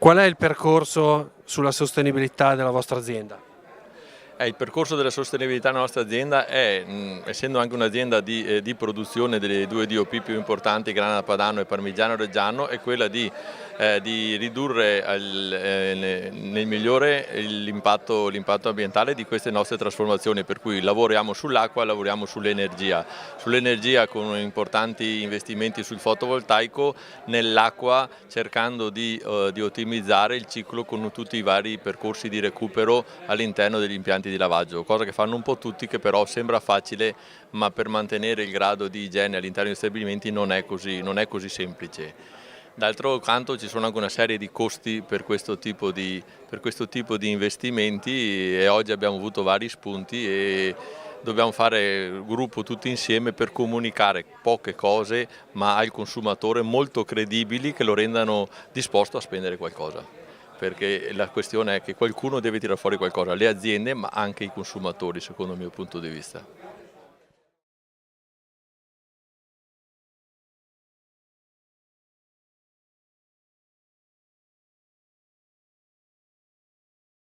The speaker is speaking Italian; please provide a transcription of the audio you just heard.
Qual è il percorso sulla sostenibilità della vostra azienda? Il percorso della sostenibilità della nostra azienda è, essendo anche un'azienda di produzione delle due DOP più importanti, Grana Padano e Parmigiano Reggiano, è quella di ridurre nel migliore l'impatto ambientale di queste nostre trasformazioni, per cui lavoriamo sull'acqua, lavoriamo sull'energia con importanti investimenti sul fotovoltaico, nell'acqua cercando di ottimizzare il ciclo con tutti i vari percorsi di recupero all'interno degli impianti di lavaggio, cosa che fanno un po' tutti, che però sembra facile, ma per mantenere il grado di igiene all'interno degli stabilimenti non è così semplice. D'altro canto ci sono anche una serie di costi per questo tipo di investimenti, e oggi abbiamo avuto vari spunti e dobbiamo fare gruppo tutti insieme per comunicare poche cose ma al consumatore molto credibili, che lo rendano disposto a spendere qualcosa. Perché la questione è che qualcuno deve tirare fuori qualcosa, le aziende ma anche i consumatori, secondo il mio punto di vista.